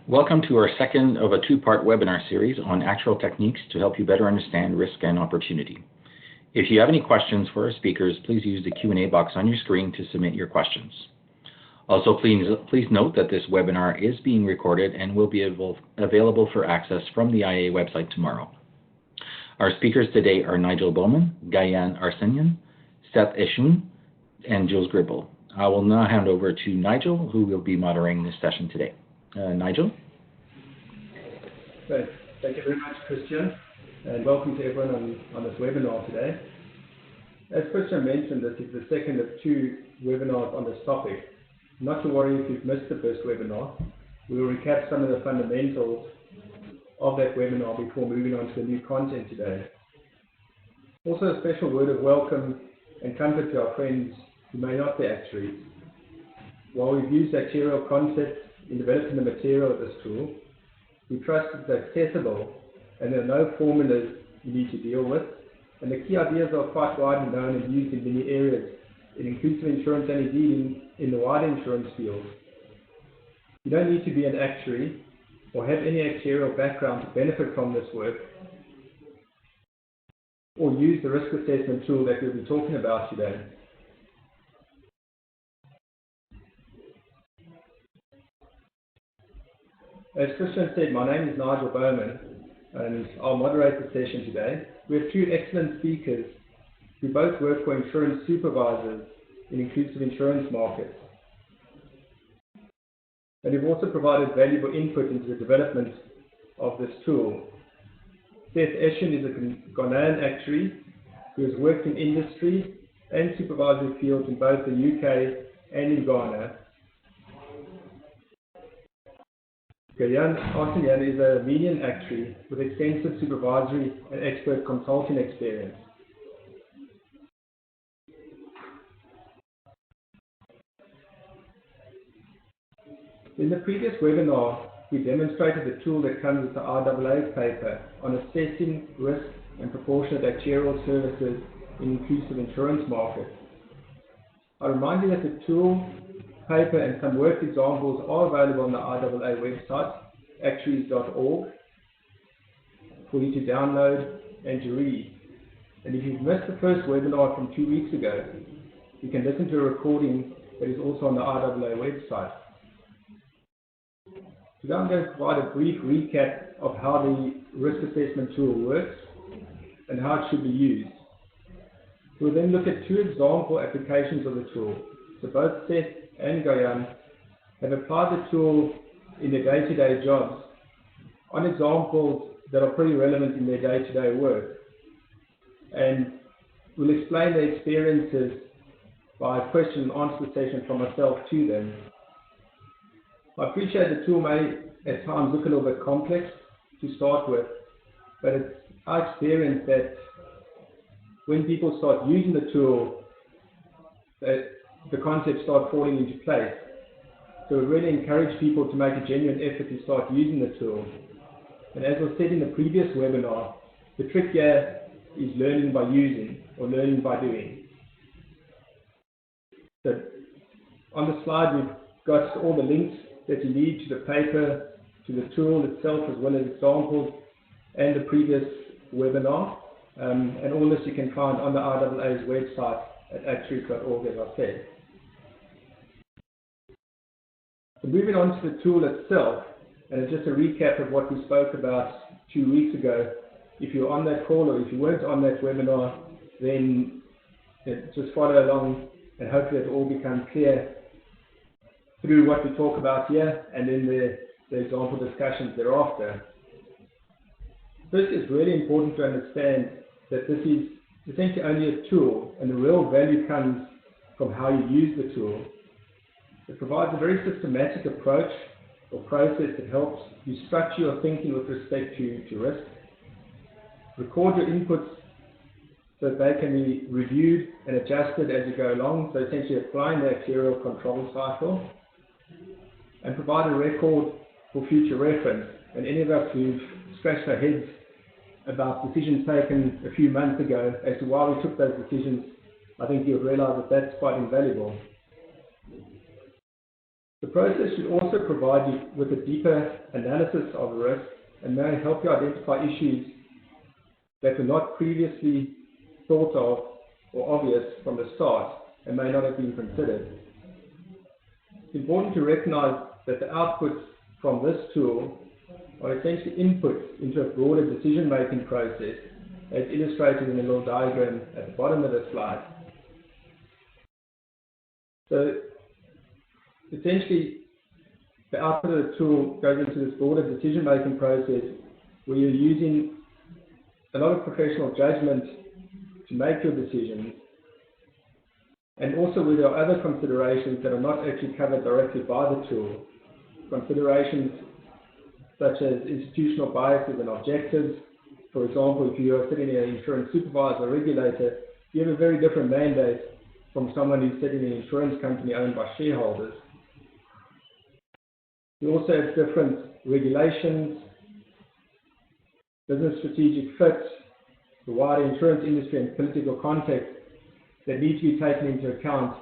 Welcome to our second of a two-part webinar series on actuarial techniques to help you better understand risk and opportunity. If you have any questions for our speakers, please use the Q&A box on your screen to submit your questions. Also, please note that this webinar is being recorded and will be available for access from the IA website tomorrow. Our speakers today are Nigel Bowman, Gayan Arsenian, Seth Eshun, and Jules Gribble. I will now hand over to Nigel, who will be moderating this session today. Nigel? Great. Thank you very much, Christian, and welcome to everyone on this webinar today. As Christian mentioned, this is the second of two webinars on this topic. Not to worry if you've missed the first webinar. We will recap some of the fundamentals of that webinar before moving on to the new content today. Also, a special word of welcome and comfort to our friends who may not be actuaries. While we've used actuarial concepts in developing the material of this tool, we trust it's accessible and there are no formulas you need to deal with, and the key ideas are quite widely known and used in many areas in inclusive insurance and indeed in the wider insurance field. You don't need to be an actuary or have any actuarial background to benefit from this work or use the risk assessment tool that we'll be talking about today. As Christian said, my name is Nigel Bowman, and I'll moderate the session today. We have two excellent speakers who both work for insurance supervisors in inclusive insurance markets. And who've also provided valuable input into the development of this tool. Seth Eshun is a Ghanaian actuary who has worked in industry and supervisory fields in both the UK and in Ghana. Gayan Arsenian is a Armenian actuary with extensive supervisory and expert consulting experience. In the previous webinar, we demonstrated the tool that comes with the RAA paper on assessing risk and proportionate actuarial services in inclusive insurance markets. I remind you that the tool, paper and some work examples are available on the RAA website, actuaries.org, for you to download and to read. And if you've missed the first webinar from 2 weeks ago, you can listen to a recording that is also on the RAA website. Today I'm going to provide a brief recap of how the risk assessment tool works and how it should be used. We'll then look at two example applications of the tool. So both Seth and Gayan have applied the tool in their day-to-day jobs on examples that are pretty relevant in their day-to-day work. And we'll explain their experiences by a question and answer session from myself to them. I appreciate the tool may at times look a little bit complex to start with, but it's our experience that when people start using the tool, that the concepts start falling into place. So we really encourage people to make a genuine effort to start using the tool. And as was said in the previous webinar, the trick here is learning by using or learning by doing. So on the slide, we've got all the links that you need to the paper, to the tool itself, as well as examples and the previous webinar. And all this you can find on the RAA's website at actuaries.org, as I said. So moving on to the tool itself, and just a recap of what we spoke about 2 weeks ago. If you're on that call or if you weren't on that webinar, then just follow along and hopefully it'll all become clear through what we talk about here and then the example discussions thereafter. First, it's really important to understand that this is essentially only a tool, and the real value comes from how you use the tool. It provides a very systematic approach or process that helps you structure your thinking with respect to risk, record your inputs so that they can be reviewed and adjusted as you go along, so essentially applying the actuarial control cycle, and provide a record for future reference. And any of us who've scratched our heads about decisions taken a few months ago as to why we took those decisions, I think you'll realize that that's quite invaluable. The process should also provide you with a deeper analysis of risk and may help you identify issues that were not previously thought of or obvious from the start and may not have been considered. It's important to recognize that the outputs from this tool are essentially inputs into a broader decision-making process, as illustrated in the little diagram at the bottom of the slide. So essentially, the output of the tool goes into this broader decision-making process where you're using a lot of professional judgment to make your decisions, and also where there are other considerations that are not actually covered directly by the tool. Considerations such as institutional biases and objectives. For example, if you are sitting in an insurance supervisor or regulator, you have a very different mandate from someone who's sitting in an insurance company owned by shareholders. You also have different regulations, business strategic fit, the wider insurance industry and political context that need to be taken into account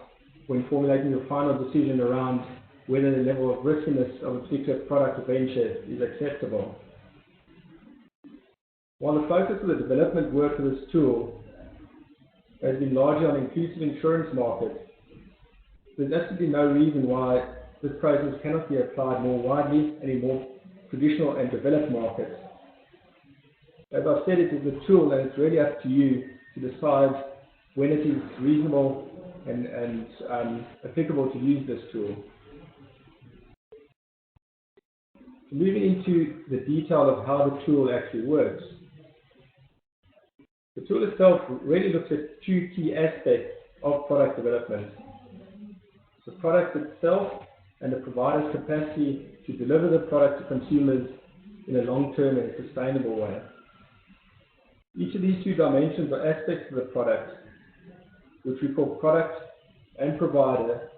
when formulating your final decision around whether the level of riskiness of a particular product or venture is acceptable. While the focus of the development work of this tool has been largely on inclusive insurance markets, there's absolutely no reason why this process cannot be applied more widely and in more traditional and developed markets. As I've said, it is a tool and it's really up to you to decide when it is reasonable and applicable to use this tool. Moving into the detail of how the tool actually works. The tool itself really looks at two key aspects of product development: the product itself and the provider's capacity to deliver the product to consumers in a long-term and sustainable way. Each of these two dimensions or aspects of the product, which we call product and provider,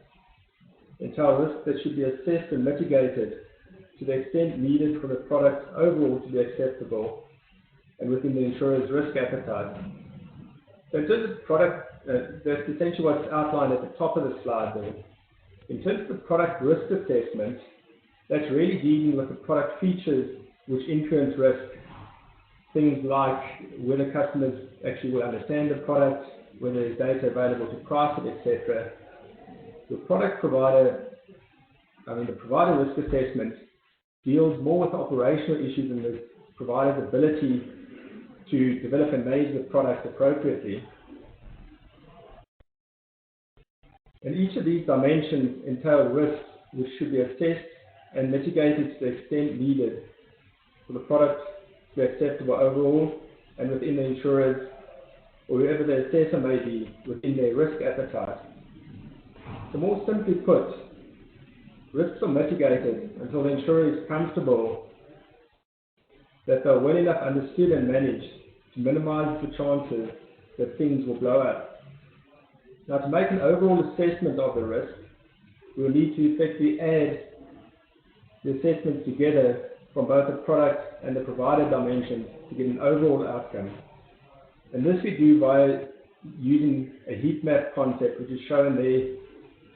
entail risks that should be assessed and mitigated to the extent needed for the product overall to be acceptable and within the insurer's risk appetite. So in terms of product, that's essentially what's outlined at the top of the slide there. In terms of the product risk assessment, that's really dealing with the product features which influence risk. Things like whether customers actually will understand the product, whether there's data available to price it, etc. The provider risk assessment deals more with operational issues and the provider's ability to develop and manage the product appropriately. And each of these dimensions entail risks which should be assessed and mitigated to the extent needed for the product to be acceptable overall and within the insurers or whoever the assessor may be within their risk appetite. So more simply put, risks are mitigated until the insurer is comfortable that they are well enough understood and managed to minimize the chances that things will blow up. Now, to make an overall assessment of the risk, we will need to effectively add the assessments together from both the product and the provider dimensions to get an overall outcome. And this we do by using a heat map concept, which is shown there,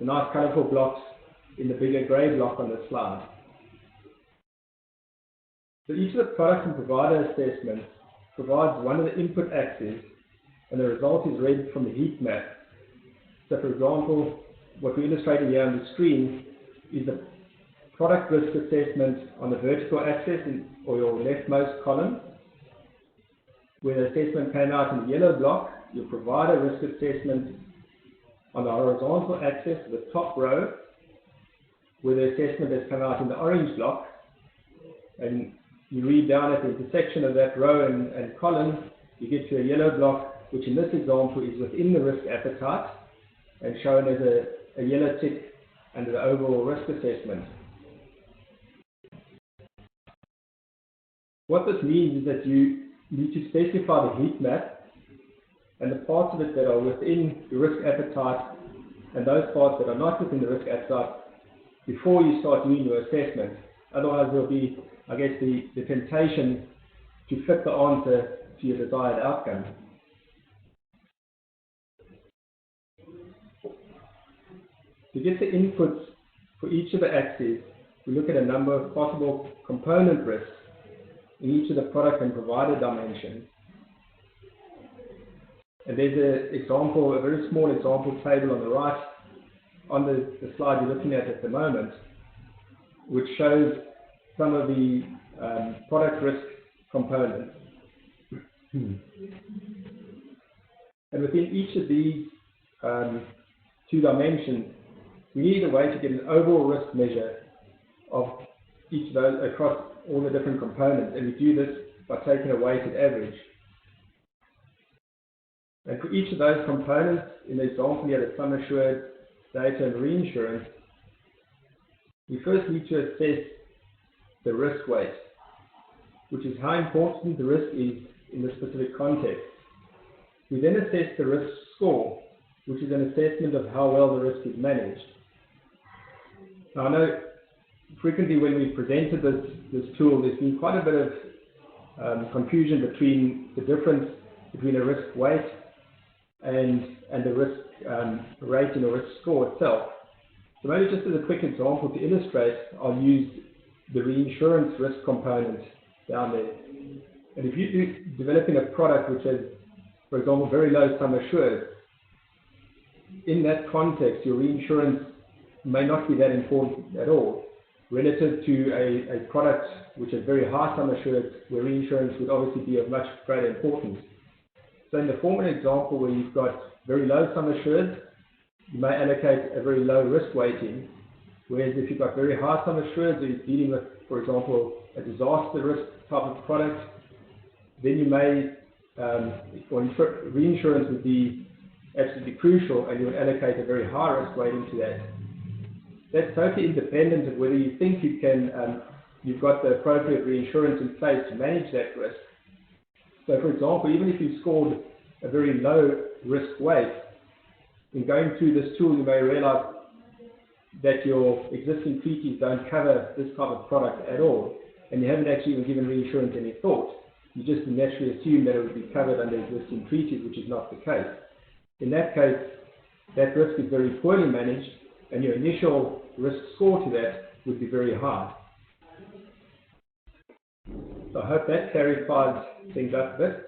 the nice colorful blocks in the bigger gray block on the slide. So each of the product and provider assessments provides one of the input axes, and the result is read from the heat map. So for example, what we're illustrating here on the screen is the product risk assessment on the vertical axis or your leftmost column, where the assessment came out in the yellow block. Your provider risk assessment on the horizontal axis, the top row, where the assessment has come out in the orange block. And you read down at the intersection of that row and column, you get to a yellow block, which in this example is within the risk appetite and shown as a yellow tick under the overall risk assessment. What this means is that you need to specify the heat map and the parts of it that are within the risk appetite and those parts that are not within the risk appetite before you start doing your assessment. Otherwise, there'll be, I guess, the temptation to fit the answer to your desired outcome. To get the inputs for each of the axes, we look at a number of possible component risks in each of the product and provider dimensions. And there's an example, a very small example table on the right, on the slide you're looking at the moment, which shows some of the product risk components. And within each of these two dimensions, we need a way to get an overall risk measure of each of those across all the different components, and we do this by taking a weighted average. And for each of those components, in the example here, the sum assured, data, and reinsurance, we first need to assess the risk weight, which is how important the risk is in the specific context. We then assess the risk score, which is an assessment of how well the risk is managed. Now, I know frequently when we've presented this tool, there's been quite a bit of confusion between the difference between a risk weight and the risk rating or risk score itself. So maybe just as a quick example to illustrate, I'll use the reinsurance risk component down there. And if you're developing a product which has, for example, very low sum assured, in that context, your reinsurance may not be that important at all, relative to a product which has very high sum assured, where reinsurance would obviously be of much greater importance. So in the former example where you've got very low sum assured, you may allocate a very low risk weighting, whereas if you've got very high sum assured, so you're dealing with, for example, a disaster risk type of product, then you may, reinsurance would be absolutely crucial, and you would allocate a very high risk weighting to that. That's totally independent of whether you think you can, you've got the appropriate reinsurance in place to manage that risk. So for example, even if you scored a very low risk weight, in going through this tool, you may realize that your existing treaties don't cover this type of product at all, and you haven't actually even given reinsurance any thought. You just naturally assume that it would be covered under existing treaties, which is not the case. In that case, that risk is very poorly managed, and your initial risk score to that would be very high. So I hope that clarifies things up a bit.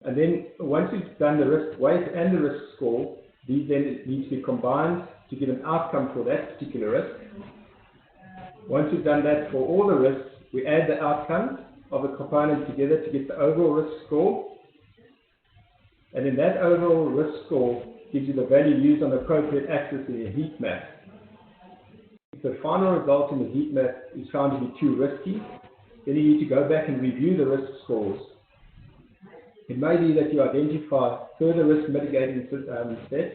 And then once you've done the risk weight and the risk score, these then need to be combined to give an outcome for that particular risk. Once you've done that for all the risks, we add the outcomes of the components together to get the overall risk score. And then that overall risk score gives you the value used on the appropriate axis in your heat map. If the final result in the heat map is found to be too risky, then you need to go back and review the risk scores. It may be that you identify further risk mitigating steps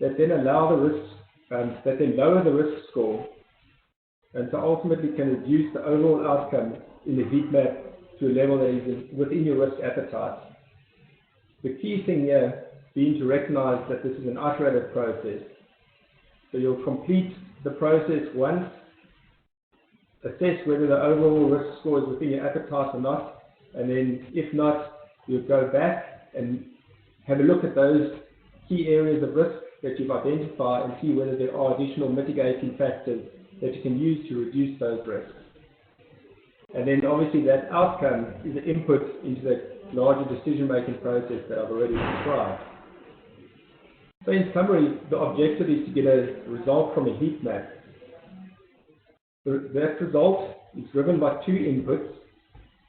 that then allow the risks, that then lower the risk score, and so ultimately can reduce the overall outcome in the heat map to a level that is within your risk appetite. The key thing here being to recognize that this is an iterative process. So you'll complete the process once, assess whether the overall risk score is within your appetite or not, and then if not, you'll go back and have a look at those key areas of risk that you've identified and see whether there are additional mitigating factors that you can use to reduce those risks. And then obviously that outcome is an input into the larger decision-making process that I've already described. So in summary, the objective is to get a result from a heat map. That result is driven by two inputs,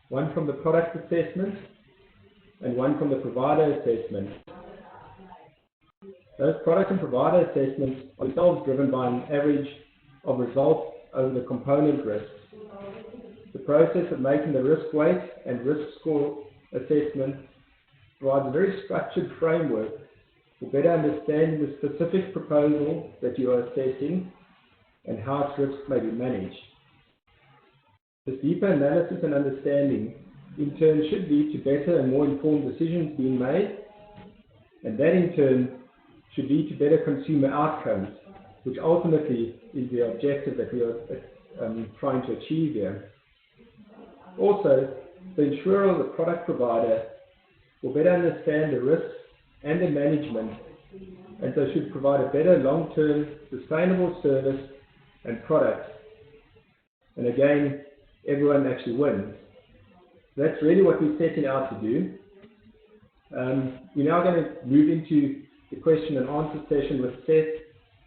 one from the product assessment and one from the provider assessment. Those product and provider assessments are themselves driven by an average of results over the component risks. The process of making the risk weight and risk score assessment provides a very structured framework for better understanding the specific proposal that you are assessing and how its risks may be managed. This deeper analysis and understanding in turn should lead to better and more informed decisions being made, and that in turn should lead to better consumer outcomes, which ultimately is the objective that we are trying to achieve here. Also, the insurer or the product provider will better understand the risks and the management and so should provide a better long-term sustainable service and product. And again, everyone actually wins. That's really what we're setting out to do. We're now going to move into the question and answer session with Seth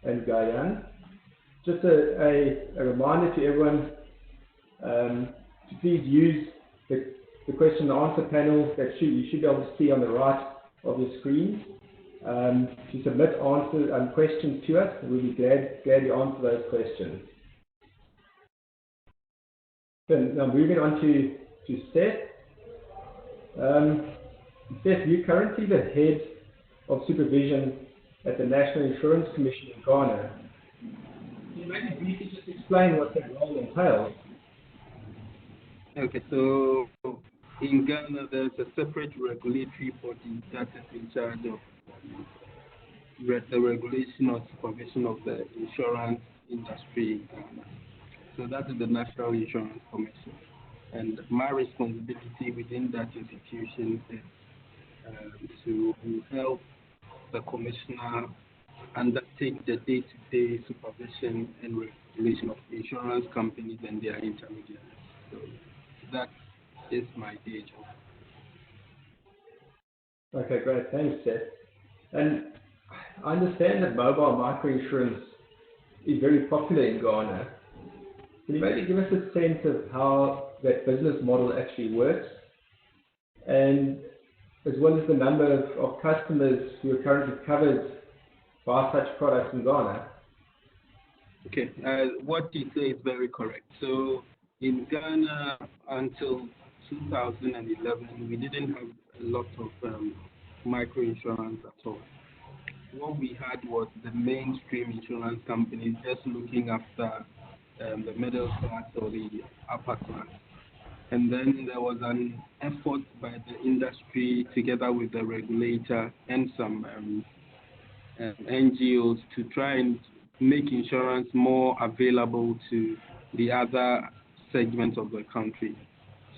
and Gayan. Just a reminder to everyone to please use the question and answer panel that you should be able to see on the right of your screen to submit answers and questions to us, and we'll be glad to answer those questions. So now moving on to Seth. Seth, you're currently the head of supervision at the National Insurance Commission in Ghana. Can you maybe briefly just explain what that role entails? Okay, so in Ghana, there's a separate regulatory body that is in charge of the regulation or supervision of the insurance industry in Ghana. So that is the National Insurance Commission. And my responsibility within that institution is to help the commissioner undertake the day-to-day supervision and regulation of insurance companies and their intermediaries. So that is my day job. Okay, great. Thanks, Seth. And I understand that mobile microinsurance is very popular in Ghana. Can you maybe give us a sense of how that business model actually works, and as well as the number of customers who are currently covered by such products in Ghana? Okay, what you say is very correct. So in Ghana, until 2011, we didn't have a lot of microinsurance at all. What we had was the mainstream insurance companies just looking after the middle class or the upper class. And then there was an effort by the industry together with the regulator and some NGOs to try and make insurance more available to the other segments of the country.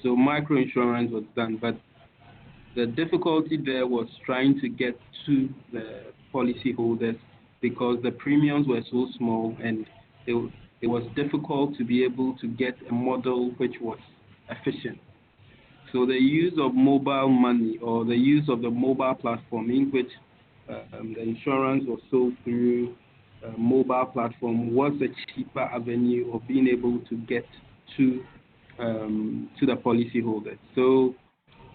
So microinsurance was done, but the difficulty there was trying to get to the policyholders because the premiums were so small, and it was difficult to be able to get a model which was efficient. So the use of mobile money, or the use of the mobile platform in which the insurance was sold through a mobile platform, was a cheaper avenue of being able to get to the policyholders. So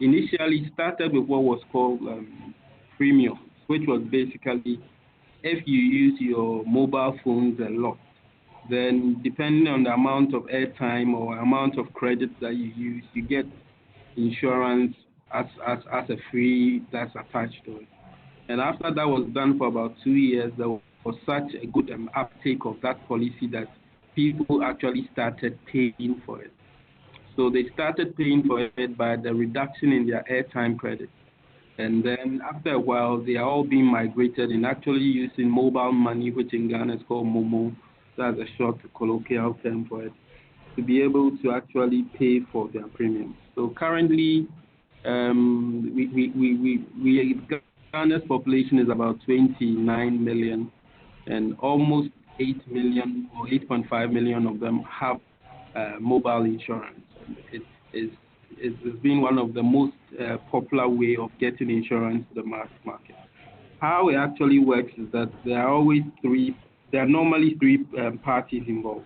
initially it started with what was called premium, which was basically if you use your mobile phones a lot, then depending on the amount of airtime or amount of credit that you use, you get insurance as a free that's attached to it. And after that was done for about 2 years, there was such a good uptake of that policy that people actually started paying for it. So they started paying for it by the reduction in their airtime credit. And then after a while, they are all being migrated and actually using mobile money, which in Ghana is called Momo. That's a short colloquial term for it, to be able to actually pay for their premiums. So currently, Ghana's population is about 29 million, and almost 8 million or 8.5 million of them have mobile insurance. It's been one of the most popular way of getting insurance to the mass market. How it actually works is that there are normally three parties involved.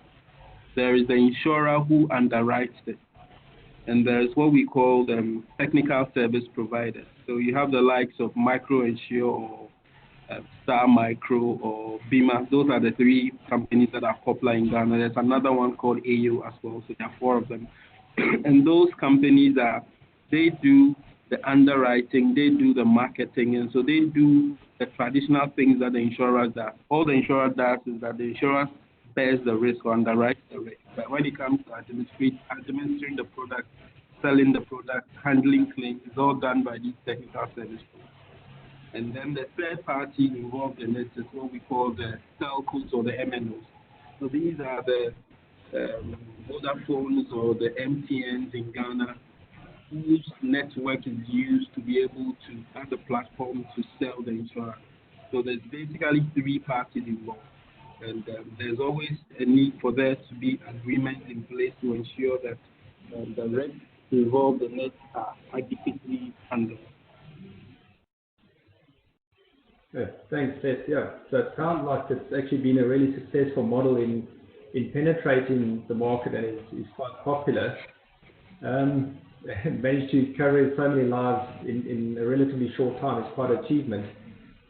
There is the insurer who underwrites it, and there is what we call technical service providers. So you have the likes of Microinsurance or Star Micro or Bima. Those are the three companies that are popular in Ghana. There's another one called AO as well, so there are 4 of them. And those companies they do the underwriting, they do the marketing, and so they do the traditional things that the insurer does. All the insurer does is that the insurer bears the risk or underwrites the risk. But when it comes to administering the product, selling the product, handling claims, it's all done by these technical service providers. And then the third party involved in it is what we call the telcos or the MNOs. So these are the Vodafones or the MTNs in Ghana, whose network is used to be able to have the platform to sell the insurance. So there's basically three parties involved. And there's always a need for there to be agreements in place to ensure that the risks involved in it are adequately handled. Yeah, thanks, Seth. Yeah, so it sounds like it's actually been a really successful model in penetrating the market, and is quite popular. Managed to cover so many lives in a relatively short time is quite an achievement.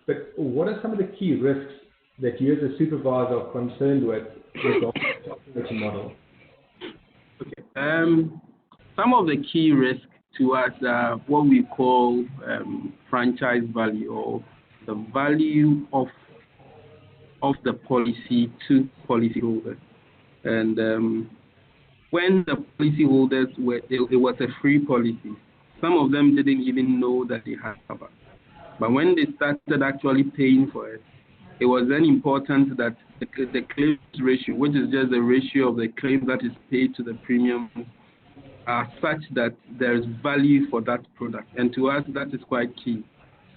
But what are some of the key risks that you as a supervisor are concerned with regarding the operating model? Okay. Some of the key risks to us are what we call franchise value, or the value of the policy to policyholders. And when the policyholders it was a free policy, some of them didn't even know that they had cover. But when they started actually paying for it, it was then important that the claims ratio, which is just the ratio of the claim that is paid to the premium, are such that there is value for that product. And to us, that is quite key.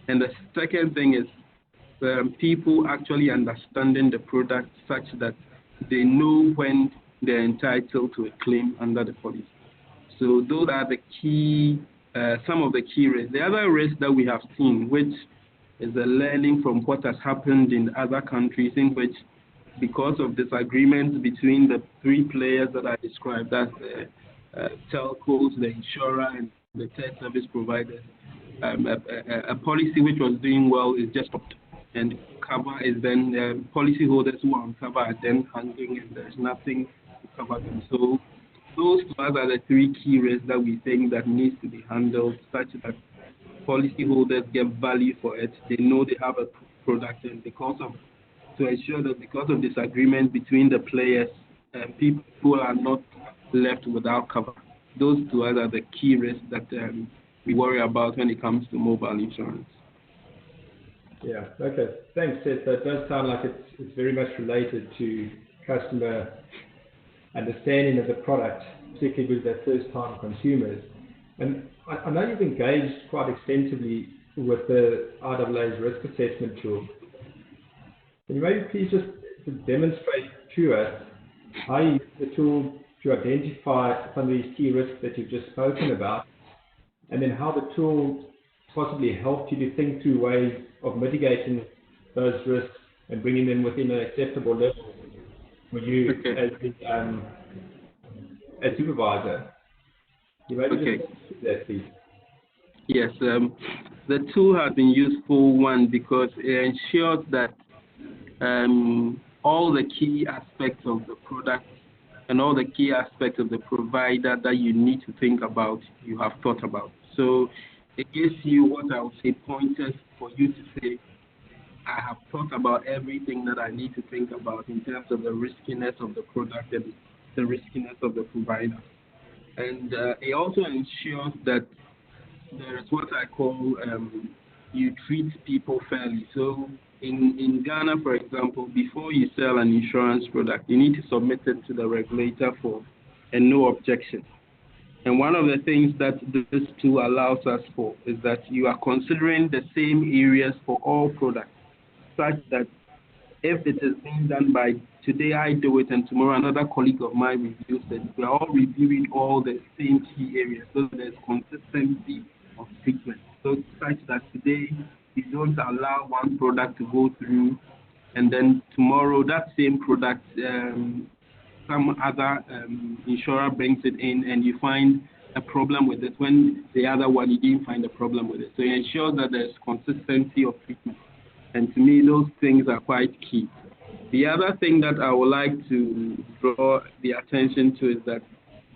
And the second thing is people actually understanding the product such that they know when they're entitled to a claim under the policy. So those are the key, some of the key risks. The other risk that we have seen, which is a learning from what has happened in other countries, in which, because of disagreements between the three players that I described, that's the telcos, the insurer, and the third service providers, a policy which was doing well is just stopped, and cover is then policyholders who are on cover are then hanging, and there's nothing to cover them. So those to us are the three key risks that we think that needs to be handled, such that policyholders get value for it. They know they have a product, and to ensure that because of disagreement between the players, people are not left without cover. Those to us are the key risks that we worry about when it comes to mobile insurance. Yeah, okay. Thanks, Seth. That does sound like it's very much related to customer understanding of the product, particularly with their first-time consumers. And I know you've engaged quite extensively with the IAA's risk assessment tool. Can you maybe please just demonstrate to us how you use the tool to identify some of these key risks that you've just spoken about, and then how the tool possibly helped you to think through ways of mitigating those risks and bringing them within an acceptable level for you as supervisor? You maybe just do that, please. Yes, the tool has been useful, one, because it ensures that all the key aspects of the product and all the key aspects of the provider that you need to think about, you have thought about. So it gives you what I would say pointers for you to say, I have thought about everything that I need to think about in terms of the riskiness of the product and the riskiness of the provider. And it also ensures that there is what I call you treat people fairly. So in Ghana, for example, before you sell an insurance product, you need to submit it to the regulator for a no objection. And one of the things that this tool allows us for is that you are considering the same areas for all products, such that if it is being done by today, I do it, and tomorrow another colleague of mine reviews it, we are all reviewing all the same key areas, so there's consistency of treatment. So such that today you don't allow one product to go through, and then tomorrow that same product, some other insurer brings it in, and you find a problem with it when the other one you didn't find a problem with it. So it ensures that there's consistency of treatment. And to me, those things are quite key. The other thing that I would like to draw the attention to is that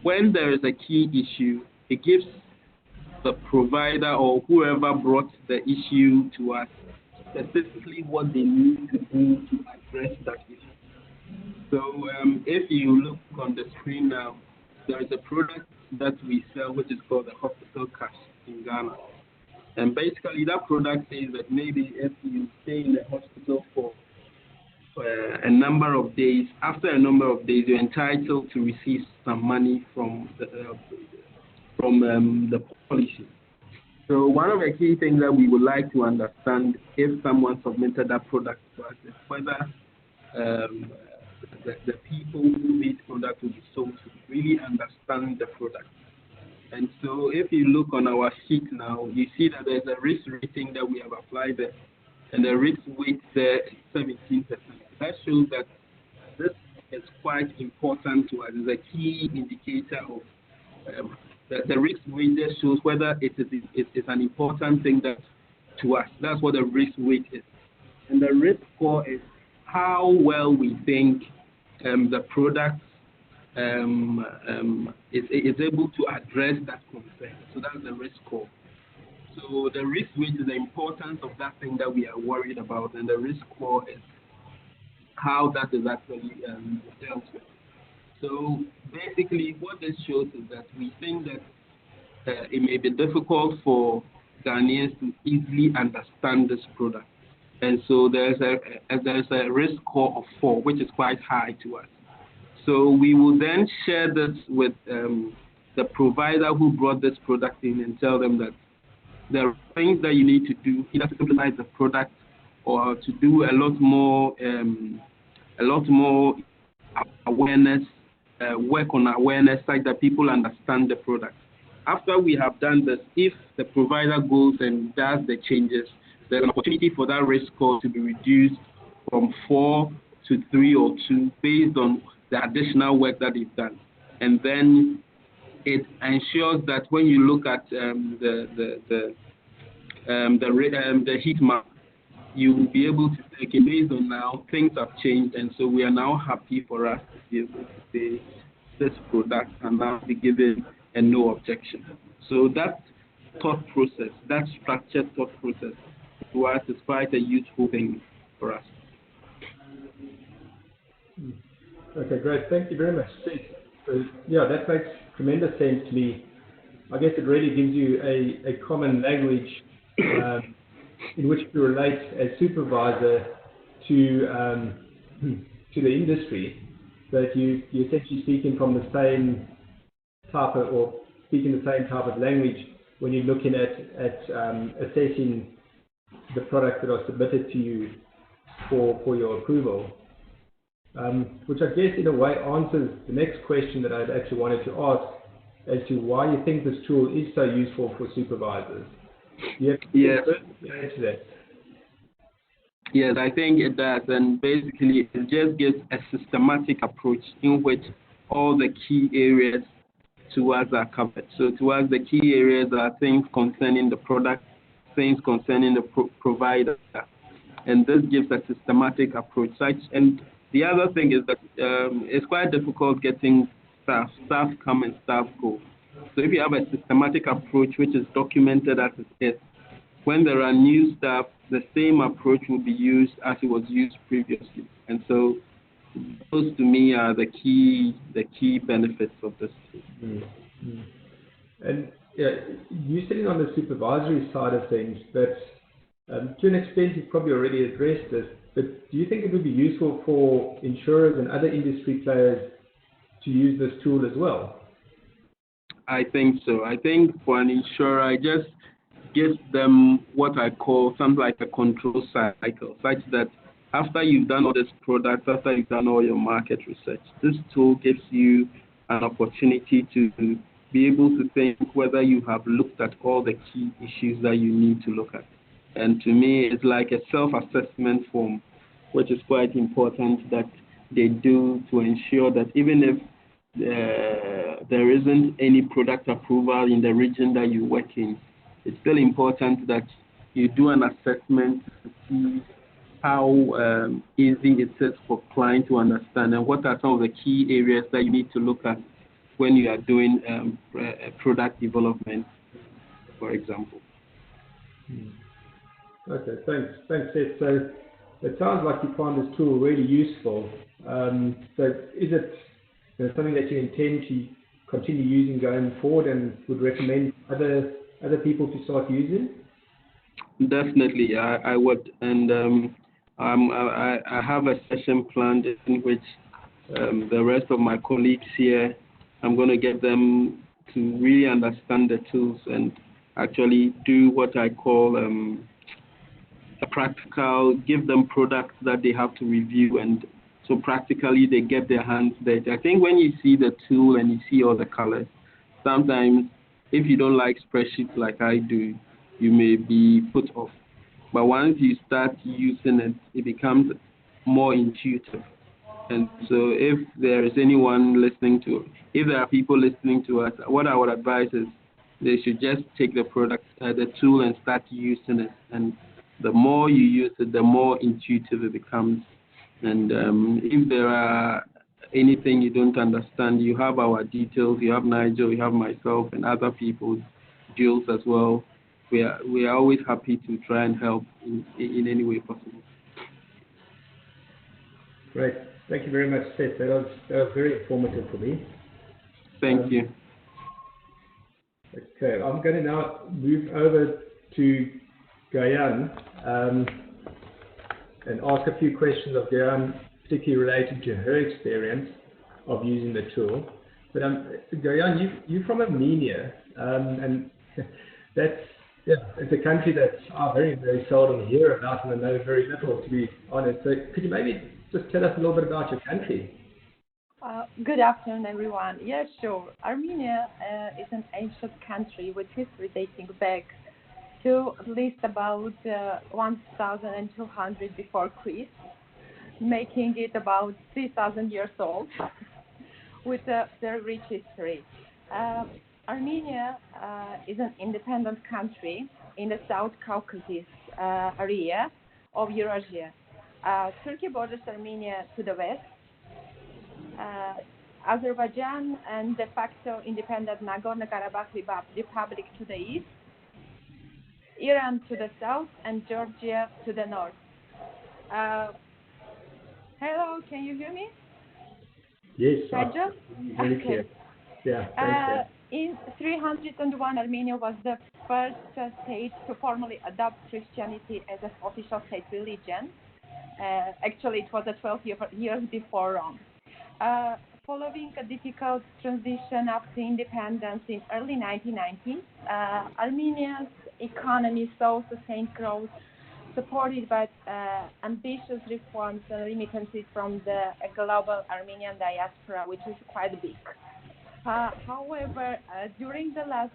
when there is a key issue, it gives the provider or whoever brought the issue to us specifically what they need to do to address that issue. So if you look on the screen now, there is a product that we sell which is called the hospital cash in Ghana. And basically that product says that maybe if you stay in the hospital for a number of days, after a number of days, you're entitled to receive some money from the policy. So one of the key things that we would like to understand if someone submitted that product to us is whether the people who need product to be sold to really understand the product. And so if you look on our sheet now, you see that there's a risk rating that we have applied there, and the risk weight there is 17%. That shows that this is quite important to us. It's a key indicator of the risk weight just shows whether it is an important thing that to us. That's what the risk weight is. And the risk score is how well we think the product is able to address that concern. So that's the risk score. So the risk weight is the importance of that thing that we are worried about, and the risk score is how that is actually dealt with. So basically what this shows is that we think that it may be difficult for Ghanaians to easily understand this product. And so there's a risk score of 4, which is quite high to us. So we will then share this with the provider who brought this product in and tell them that there are things that you need to do, either to simplify the product or to do a lot more awareness, work on awareness such that people understand the product. After we have done this, if the provider goes and does the changes, there's an opportunity for that risk score to be reduced from 4 to 3 or 2 based on the additional work that is done. And then it ensures that when you look at the heat map, you will be able to say, okay, based on now, things have changed, and so we are now happy for us to be able to say this product and now be given a no objection. So that thought process, that structured thought process, to us is quite a useful thing for us. Okay, great. Thank you very much. So, yeah, that makes tremendous sense to me. I guess it really gives you a common language in which to relate as supervisor to the industry, that you're essentially speaking from the same type of, or speaking the same type of language when you're looking at assessing the products that are submitted to you for your approval. Which I guess in a way answers the next question that I'd actually wanted to ask as to why you think this tool is so useful for supervisors. Yes. To that. Yes, I think it does, and basically it just gives a systematic approach in which all the key areas to us are covered. So to us, the key areas are things concerning the product, things concerning the provider, and this gives a systematic approach. And the other thing is that it's quite difficult getting staff. Staff come and staff go. So if you have a systematic approach which is documented as it is, when there are new staff, the same approach will be used as it was used previously. And so those to me are the key benefits of this. Mm-hmm. And you're sitting on the supervisory side of things, but to an extent you've probably already addressed this, but do you think it would be useful for insurers and other industry players to use this tool as well? I think so. I think for an insurer, it just gives them what I call something like a control cycle, such that after you've done all this product, after you've done all your market research, this tool gives you an opportunity to be able to think whether you have looked at all the key issues that you need to look at. And to me, it's like a self-assessment form, which is quite important that they do to ensure that even if there isn't any product approval in the region that you work in, it's still important that you do an assessment to see how easy it is for clients to understand and what are some of the key areas that you need to look at when you are doing product development, for example. Okay, thanks, Seth. So it sounds like you find this tool really useful. So is it something that you intend to continue using going forward and would recommend other people to start using? Definitely, I would, and I have a session planned in which the rest of my colleagues here, I'm going to get them to really understand the tools, and actually do what I call a practical, give them products that they have to review, and so practically they get their hands dirty. I think when you see the tool and you see all the colors, sometimes if you don't like spreadsheets like I do, you may be put off. But once you start using it, it becomes more intuitive. And so if there is anyone listening if there are people listening to us, what I would advise is they should just take the product, the tool, and start using it. And the more you use it, the more intuitive it becomes. And if there are anything you don't understand, you have our details. You have Nigel, you have myself, and other people, Jules as well. We are always happy to try and help in any way possible. Great. Thank you very much, Seth. That was very informative for me. Thank you. Okay, I'm going to now move over to Gayan and ask a few questions of Gayan, particularly related to her experience of using the tool. But Gayan, you're from Armenia, and it's a country that I very, very seldom hear about, and I know very little, to be honest. So could you maybe just tell us a little bit about your country? Good afternoon, everyone. Yes, sure. Armenia is an ancient country with history dating back to at least about 1,200 before Christ, making it about 3,000 years old, with a very rich history. Armenia is an independent country in the South Caucasus area of Eurasia. Turkey borders Armenia to the west, Azerbaijan and de facto independent Nagorno-Karabakh Republic to the east, Iran to the south, and Georgia to the north. Hello, can you hear me? Yes, Nigel? very clear. Yeah, in 301, Armenia was the first state to formally adopt Christianity as an official state religion. Actually, it was 12 years before Rome. Following a difficult transition after independence in early 1990s, Armenia's economy saw sustained growth, supported by ambitious reforms and remittances from the global Armenian diaspora, which is quite big. However, during the last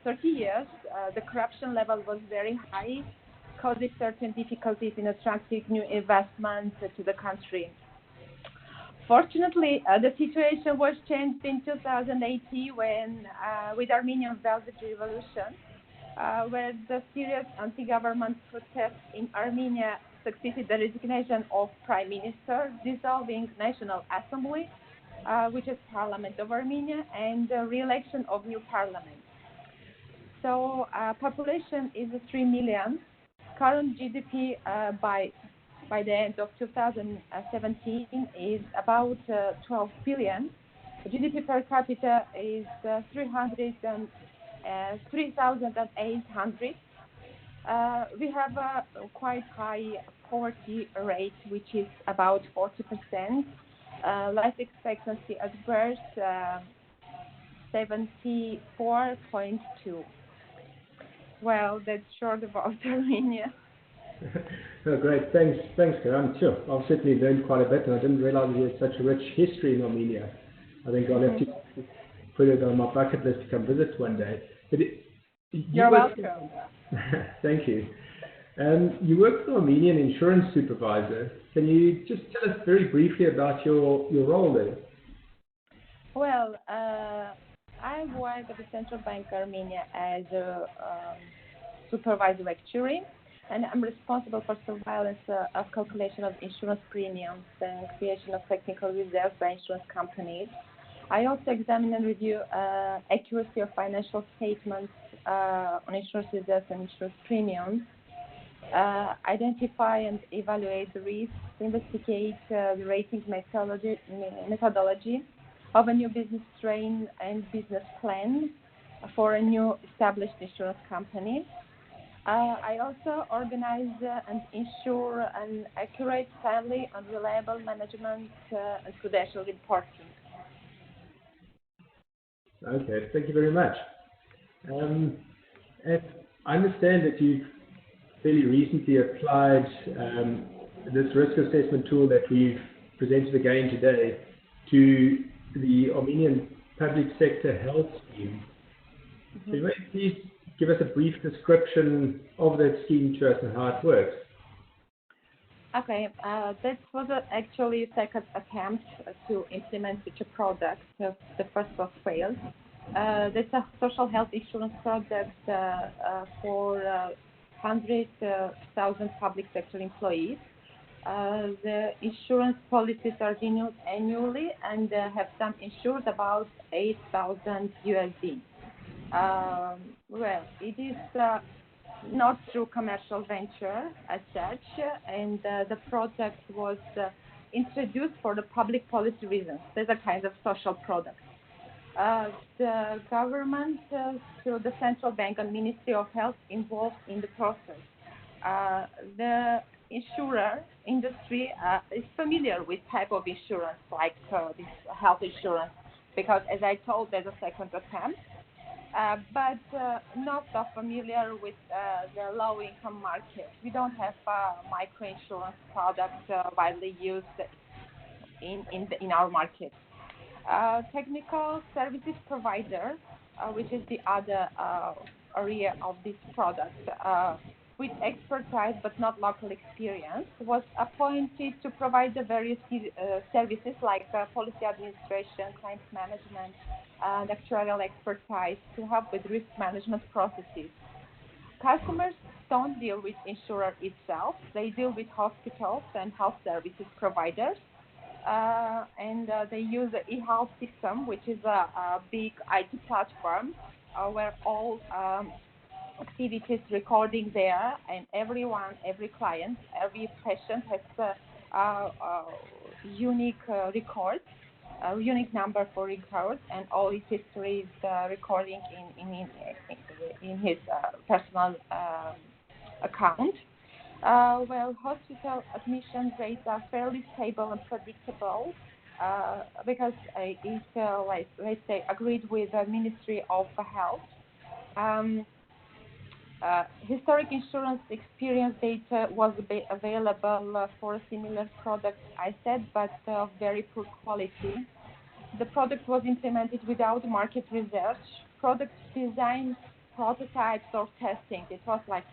30 years, the corruption level was very high, causing certain difficulties in attracting new investments to the country. Fortunately, the situation was changed in 2018 when, with Armenian Velvet Revolution, where the serious anti-government protests in Armenia succeeded the resignation of Prime Minister, dissolving National Assembly, which is Parliament of Armenia, and the re-election of new parliament. So, population is 3 million. Current GDP by the end of 2017 is about 12 billion. GDP per capita is 3,800. We have a quite high poverty rate, which is about 40%. Life expectancy at birth 74.2. Well, that's short about Armenia. Oh, great. Thanks, Karan. Sure, I've certainly learned quite a bit, and I didn't realize we had such a rich history in Armenia. I think I'll have to put it on my bucket list to come visit one day. But You're welcome. Thank you. You work for Armenian insurance supervisor. Can you just tell us very briefly about your role there? Well, I work at the Central Bank Armenia as a supervisor actuary, and I'm responsible for surveillance of calculation of insurance premiums and creation of technical reserves by insurance companies. I also examine and review accuracy of financial statements on insurance reserves and insurance premiums, identify and evaluate the risks, investigate the rating methodology of a new business strain and business plan for a new established insurance company. I also organize and ensure an accurate, timely, and reliable management and prudential reporting. Okay, thank you very much. And I understand that you've fairly recently applied this risk assessment tool that we've presented again today to the Armenian public sector health scheme. Mm-hmm. So you may please give us a brief description of that scheme to us and how it works. Okay, that was actually second attempt to implement such a product. The first was failed. That's a social health insurance product for 100,000 public sector employees. The insurance policies are renewed annually and have some insured about 8,000 USD. Well, it is not through commercial venture as such, and the product was introduced for the public policy reasons. There's a kind of social product. The government, through the central bank and Ministry of Health, involved in the process. The insurer industry is familiar with type of insurance like this health insurance, because as I told, there's a second attempt. But not so familiar with the low-income market. We don't have microinsurance products widely used in our market. Technical services provider, which is the other area of this product, with expertise but not local experience, was appointed to provide the various services like policy administration, claims management, and actuarial expertise to help with risk management processes. Customers don't deal with insurer itself. They deal with hospitals and health services providers. And they use the e-health system, which is a big IT platform where all activities recording there, and everyone, every client, every patient has unique records, a unique number for records, and all his history is recording in his personal account. Well, hospital admission rates are fairly stable and predictable because it's, let's say, agreed with the Ministry of Health. Historic insurance experience data was available for a similar product, I said, but of very poor quality. The product was implemented without market research, product design, prototypes, or testing. It was like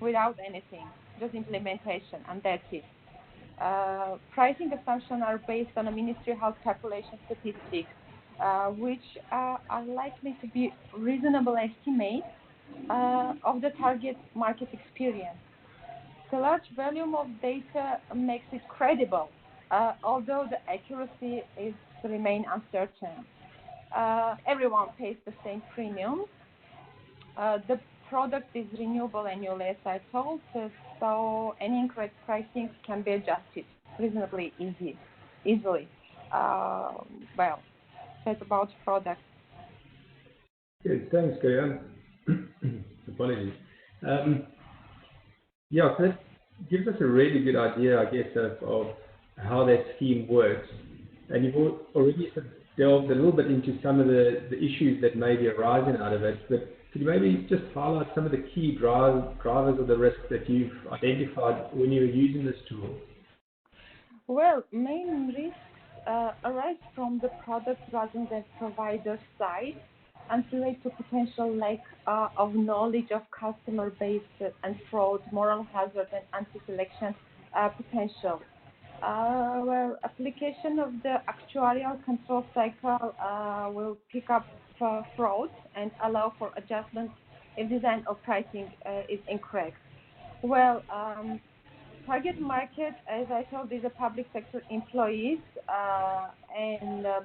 without anything, just implementation, and that's it. Pricing assumptions are based on a Ministry of Health calculation statistics, which are likely to be reasonable estimates of the target market experience. The large volume of data makes it credible, although the accuracy is remain uncertain. Everyone pays the same premium. The product is renewable annually, as I told, so any incorrect pricing can be adjusted reasonably easily. Well, that's about product. Good, thanks, Gayan. Apologies. Yeah, so that gives us a really good idea, I guess, of how that scheme works. And you've already sort of delved a little bit into some of the issues that may be arising out of it. But could you maybe just highlight some of the key drivers of the risk that you've identified when you were using this tool? Well, main risks arise from the product rather than provider side and relate to potential lack of knowledge of customer base and fraud, moral hazard, and anti-selection potential. Well, application of the actuarial control cycle will pick up fraud and allow for adjustment if design or pricing is incorrect. Well, target market, as I told, is a public sector employees,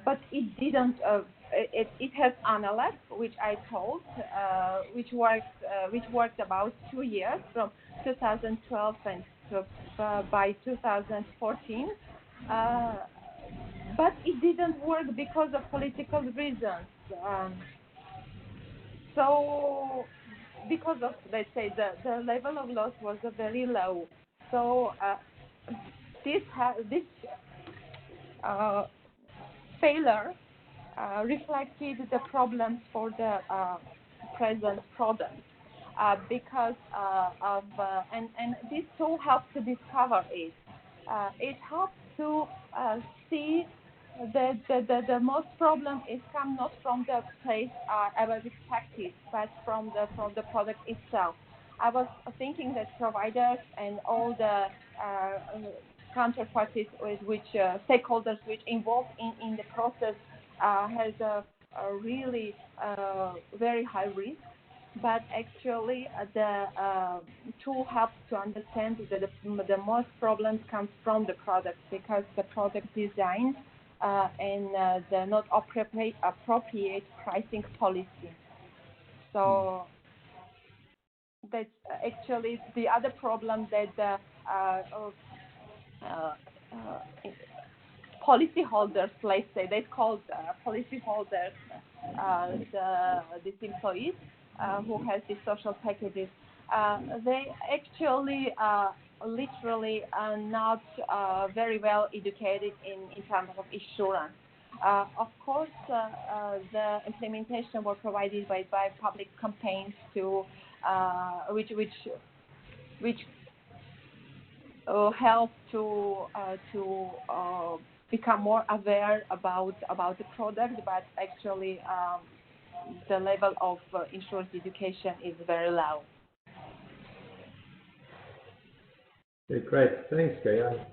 but it didn't. It has analog, which I told, which worked about 2 years from 2012 and by 2014. But it didn't work because of political reasons. So, because of, let's say, the level of loss was very low. So this failure reflected the problems for the present product because and this tool helps to discover it. It helps to see that the most problem is come not from the place I was expected, but from the product itself. I was thinking that providers and all the counterparties with which stakeholders which involved in the process has a really very high risk, but actually the tool helps to understand that the most problems come from the product because the product design and the not appropriate pricing policy. So that's actually the other problem that policyholders, let's say, they call policyholders these employees who has these social packages. They actually literally are not very well educated in terms of insurance. Of course, the implementation was provided by public campaigns to which help to become more aware about the product, but actually the level of insurance education is very low. Yeah, great, thanks, Gayan.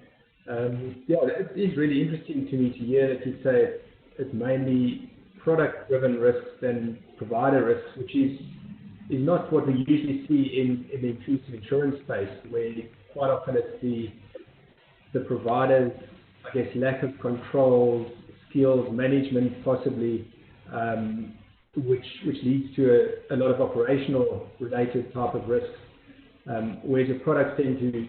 Yeah, it is really interesting to me to hear that you say it's mainly product-driven risks than provider risks, which is not what we usually see in the inclusive insurance space, where quite often it's the provider's, I guess, lack of control, skills, management possibly, which leads to a lot of operational related type of risks, whereas the products tend to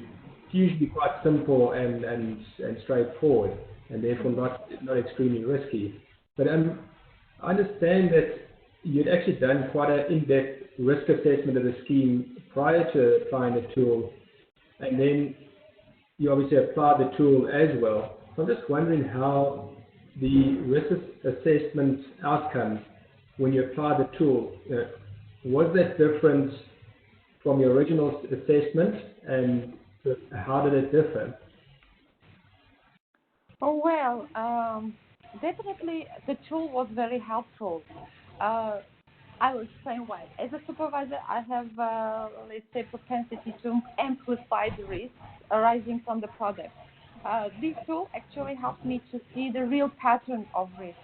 usually quite simple and straightforward, and therefore not extremely risky. But I understand that you'd actually done quite an in-depth risk assessment of the scheme prior to applying the tool, and then you obviously applied the tool as well. So I'm just wondering how the risk assessment outcome when you applied the tool, was that different from your original assessment, and how did it differ? Oh, well, definitely the tool was very helpful. I will explain why. As a supervisor, I have, let's say, propensity to amplify the risks arising from the product. This tool actually helps me to see the real pattern of risk.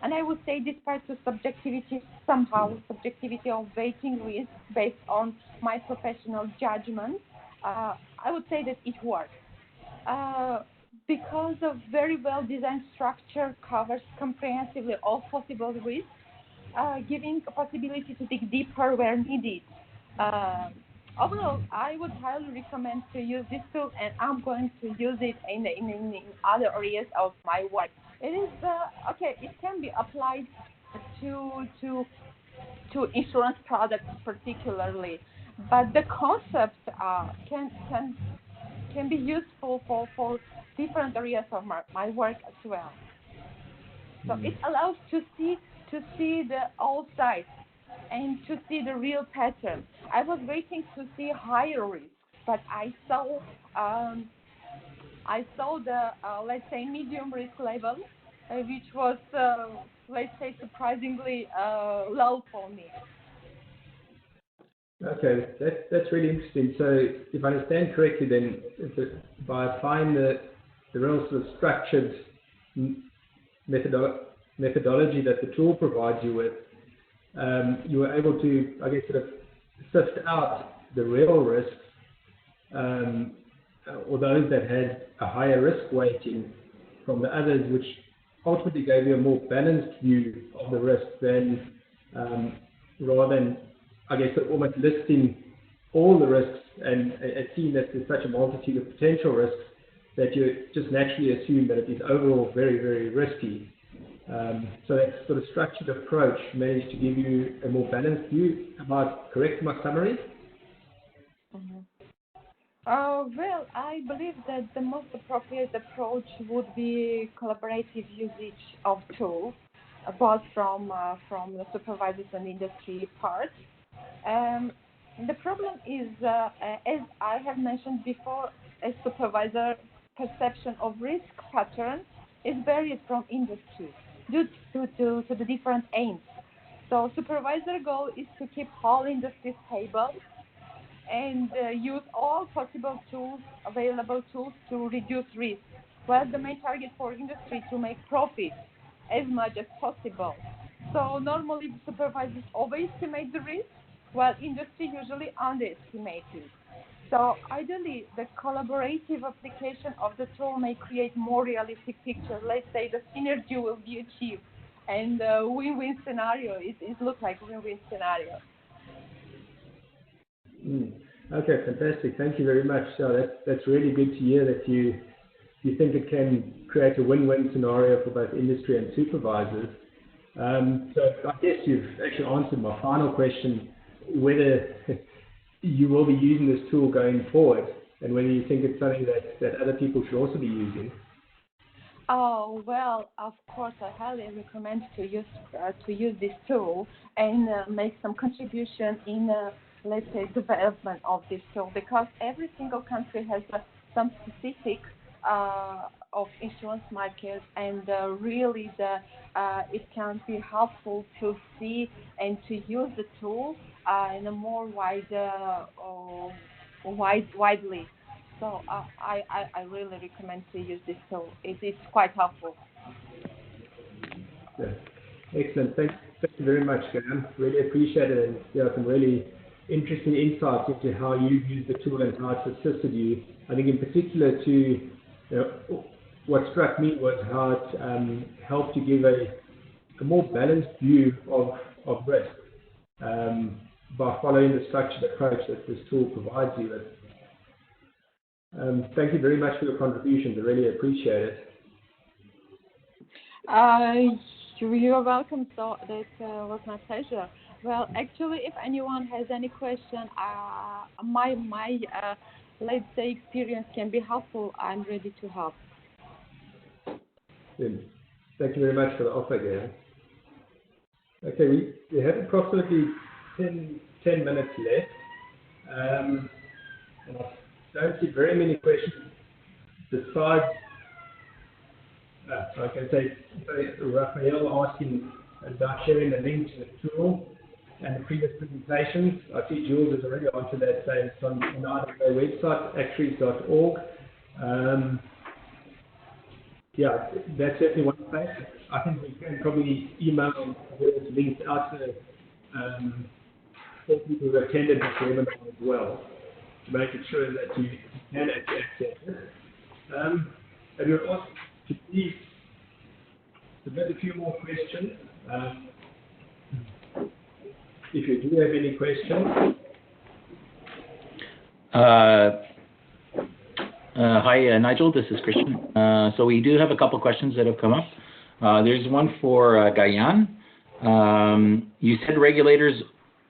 And I would say, despite the subjectivity of weighting risk based on my professional judgment, I would say that it works. Because of very well-designed structure covers comprehensively all possible risks, giving a possibility to dig deeper where needed. Overall, I would highly recommend to use this tool, and I'm going to use it in other areas of my work. It is okay. It can be applied to insurance products particularly, but the concept can be useful for different areas of my work as well. So it allows to see the all sides and to see the real pattern. I was waiting to see higher risks, but I saw the let's say medium risk level, which was let's say surprisingly low for me. Okay, that's really interesting. So if I understand correctly, then by applying the real sort of structured methodology that the tool provides you with, you were able to, I guess, sort of sift out the real risks, or those that had a higher risk weighting from the others, which ultimately gave you a more balanced view of the risk than rather than, I guess, almost listing all the risks and seeing that there's such a multitude of potential risks that you just naturally assume that it is overall very, very risky. So that sort of structured approach managed to give you a more balanced view. Am I correct in my summary? Mm-hmm. Well, I believe that the most appropriate approach would be collaborative usage of tools, both from the supervisors and industry part, The problem is, as I have mentioned before, a supervisor perception of risk patterns is varied from industry due to the different aims. So supervisor goal is to keep whole industry stable and use all possible tools, available tools to reduce risk. Well, the main target for industry to make profit as much as possible. So normally supervisors overestimate the risk, while industry usually underestimates it. So ideally, the collaborative application of the tool may create more realistic picture. Let's say the synergy will be achieved, and win-win scenario. It looks like win-win scenario. Okay, fantastic. Thank you very much. So that's really good to hear that you think it can create a win-win scenario for both industry and supervisors. So I guess you've actually answered my final question, whether you will be using this tool going forward and whether you think it's something that other people should also be using. Oh, well, of course, I highly recommend to use this tool and make some contribution in, let's say, development of this tool, because every single country has some specific of insurance market, and really it can be helpful to see and to use the tool in a more widely. So I really recommend to use this tool. It is quite helpful. Yeah. Excellent. Thank you very much, Gayan. Really appreciate it, and some really interesting insights into how you've used the tool and how it's assisted you. I think in particular what struck me was how it helped you give a more balanced view of risk by following the structured approach that this tool provides you with. Thank you very much for your contributions. I really appreciate it. You're welcome. So that was my pleasure. Well, actually, if anyone has any question, my let's say experience can be helpful. I'm ready to help. Good. Thank you very much for the offer, Gail. Okay, we have approximately 10 minutes left. And I don't see very many questions besides, I can say Raphael asking about sharing the link to the tool and the previous presentations. I see Jules has already answered that, saying it's on our website, actuaries.org. Yeah, that's certainly one place. I think we can probably email those links out to all people who attended this webinar as well, to make it sure that you can access it. And you're asked to please submit a few more questions. If you do have any questions. Hi, Nigel. This is Christian. So we do have a couple questions that have come up. There's one for Gayan. You said regulators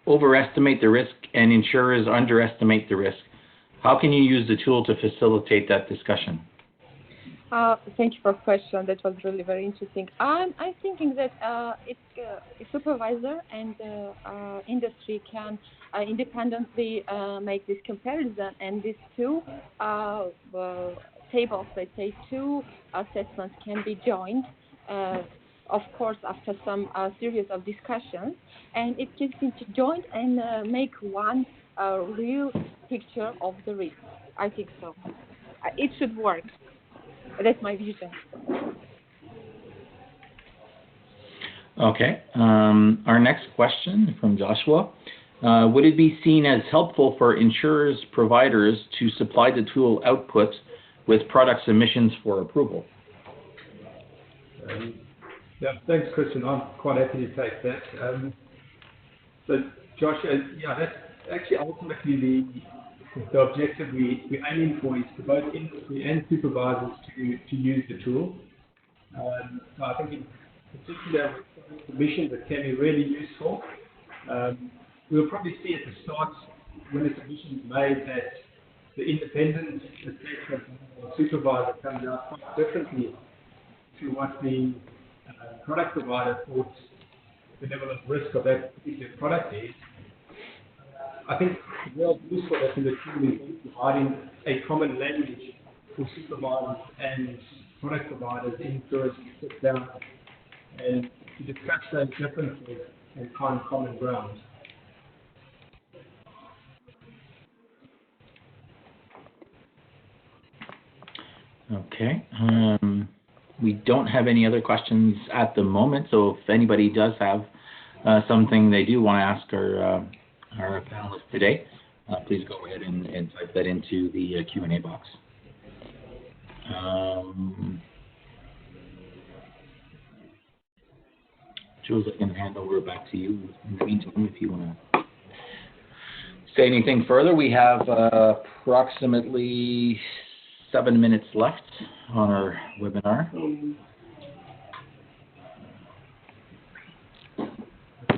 overestimate the risk and insurers underestimate the risk. How can you use the tool to facilitate that discussion? Thank you for the question. That was really very interesting. I'm thinking that a supervisor and industry can independently make this comparison, and these two tables, let's say two assessments, can be joined, of course, after some series of discussions, and it can be joined and make one real picture of the risk. I think so. It should work. That's my vision. Okay. Our next question from Joshua. Would it be seen as helpful for insurers providers to supply the tool outputs with product submissions for approval? Yeah, thanks, Christian. I'm quite happy to take that. So, Josh, yeah, that's actually ultimately the objective we're aiming for is for both industry and supervisors to use the tool. So I think in particular with submissions that can be really useful. We'll probably see at the start when a submission is made that the independent assessment or supervisor comes out quite differently to what the product provider thought the level of risk of that particular product is. I think the real usefulness in the tool is providing a common language for supervisors and product providers, insurers to sit down and to discuss those differences and find common ground. Okay. We don't have any other questions at the moment, so if anybody does have something they do want to ask our panelists today, please go ahead and type that into the Q&A box. Jules, I can hand over back to you in the meantime if you want to say anything further. We have approximately 7 minutes left on our webinar.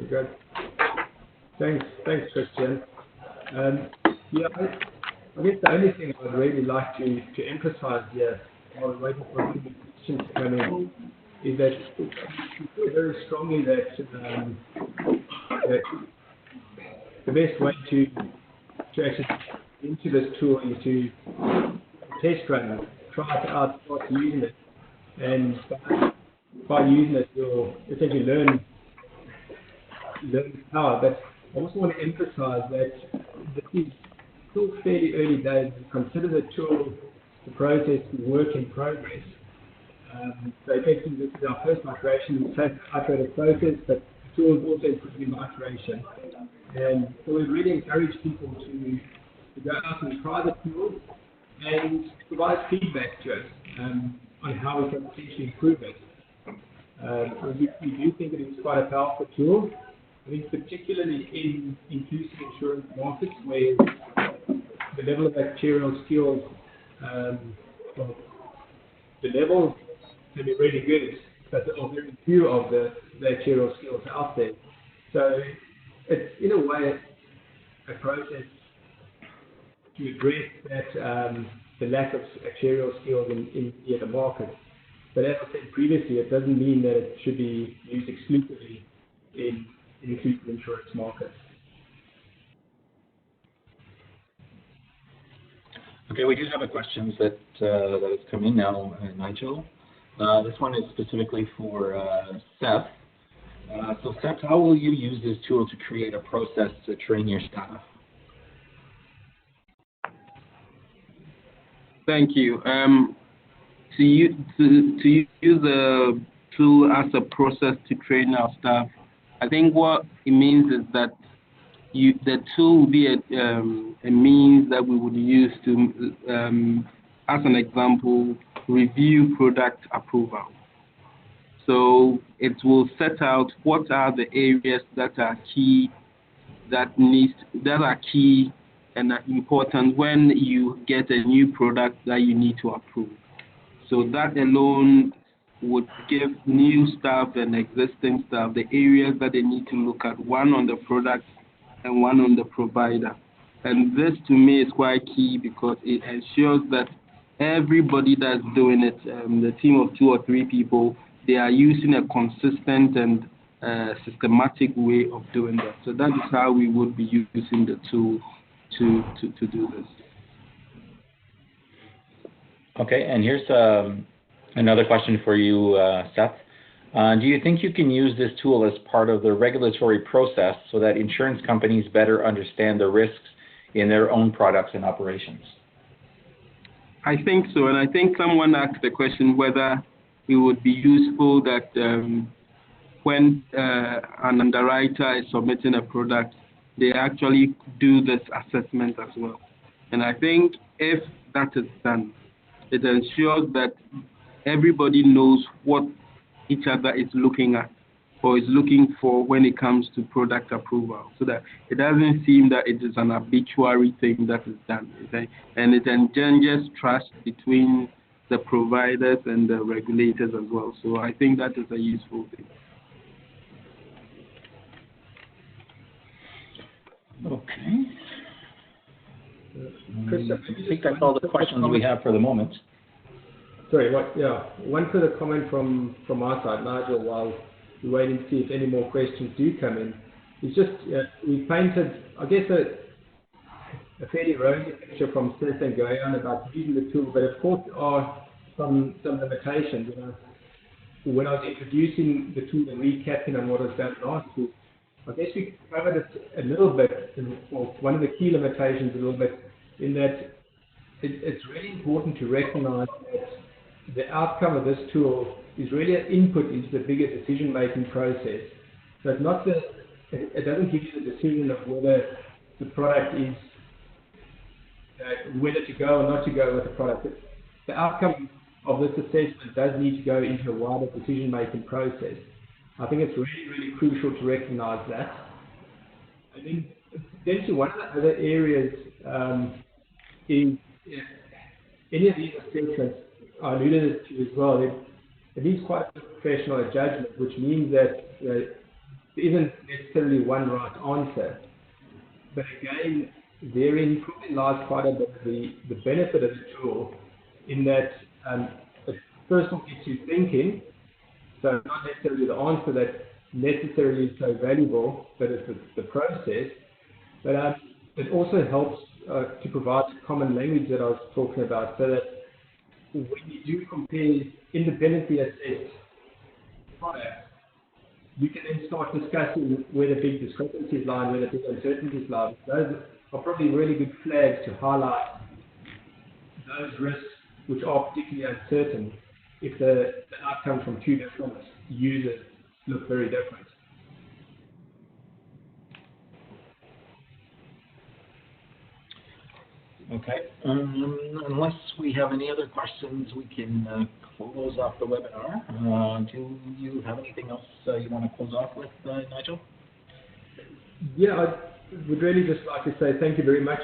Good. Thanks, Christian. Yeah, I guess the only thing I'd really like to emphasize here, while we're waiting for the questions to come in, is that we feel very strongly that the best way to actually into this tool is to test run it, try it out, start using it, and by using it, you'll essentially learn power. But I also want to emphasize that this is still fairly early days. Consider the tool, the process, the work in progress. So effectively, this is our first iteration. We take the iterative process, but the tool is also improving the iteration. And so we really encourage people to go out and try the tool and provide feedback to us on how we can potentially improve it. We do think it is quite a powerful tool. I think particularly in inclusive insurance markets where the level of actuarial skills, the level can be really good, but there are very few of the actuarial skills out there. So it's in a way a process to address that the lack of actuarial skills in the market. But as I said previously, it doesn't mean that it should be used exclusively in inclusive insurance markets. Okay, we do have a question that has come in now, Nigel. This one is specifically for Seth. So Seth, how will you use this tool to create a process to train your staff? Thank you. To use the tool as a process to train our staff, I think what it means is that the tool will be a means that we would use to, as an example, review product approval. So it will set out what are the areas that are key, that are key and are important when you get a new product that you need to approve. So that alone would give new staff and existing staff the areas that they need to look at, one on the product and one on the provider. And this to me is quite key because it ensures that everybody that's doing it, the team of 2 or 3 people, they are using a consistent and systematic way of doing that. So that is how we would be using the tool to do this. Okay, and here's another question for you, Seth. Do you think you can use this tool as part of the regulatory process so that insurance companies better understand the risks in their own products and operations? I think so, and I think someone asked the question whether it would be useful that when an underwriter is submitting a product, they actually do this assessment as well. And I think if that is done, it ensures that everybody knows what each other is looking at or is looking for when it comes to product approval, so that it doesn't seem that it is an arbitrary thing that is done. Okay? And it engenders trust between the providers and the regulators as well. So I think that is a useful thing. Okay. Chris, I think that's all the questions we have for the moment. Sorry, one further comment from our side, Nigel, while we're waiting to see if any more questions do come in. It's just, we painted, I guess, a fairly rosy picture from Seth and Goyan about using the tool, but of course there are some limitations. When I was introducing the tool and recapping on what was done last week, I guess we covered it a little bit, or one of the key limitations a little bit, in that it's really important to recognize that the outcome of this tool is really an input into the bigger decision-making process. So it's not it doesn't give you the decision of whether the product is, whether to go or not to go with the product. The outcome of this assessment does need to go into a wider decision-making process. I think it's really, really crucial to recognize that. And then potentially one of the other areas is any of these assessments, I alluded to as well, it needs quite a professional judgment, which means that there isn't necessarily one right answer. But again, therein probably lies quite a bit of the benefit of the tool, in that it first of all gets you thinking, so not necessarily the answer that necessarily is so valuable, but it's the process. But it also helps to provide the common language that I was talking about, so that when you do compare independently assessed products, you can then start discussing where the big discrepancies lie and where the big uncertainties lie. Those are probably really good flags to highlight those risks which are particularly uncertain if the outcomes from two different users look very different. Okay. Unless we have any other questions, we can close off the webinar. Do you have anything else you want to close off with, Nigel? Yeah, I would really just like to say thank you very much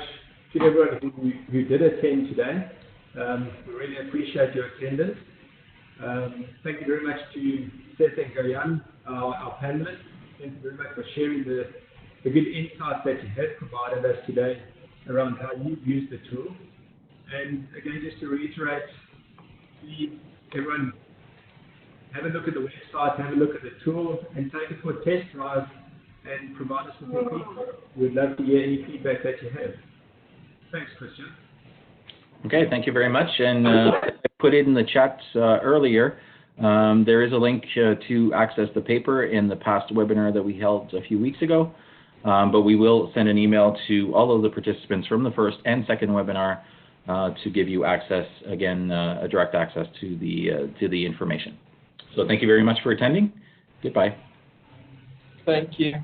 to everyone who did attend today. We really appreciate your attendance. Thank you very much to Seth and Goyan, our panelists. Thank you very much for sharing the good insights that you have provided us today around how you've used the tool. And again, just to reiterate, please, everyone, have a look at the website, have a look at the tool, and take it for a test drive and provide us with your feedback. We'd love to hear any feedback that you have. Thanks, Christian. Okay, thank you very much. And I put it in the chat earlier. There is a link to access the paper in the past webinar that we held a few weeks ago. But we will send an email to all of the participants from the first and second webinar to give you access, again, a direct access to the information. So thank you very much for attending. Goodbye. Thank you.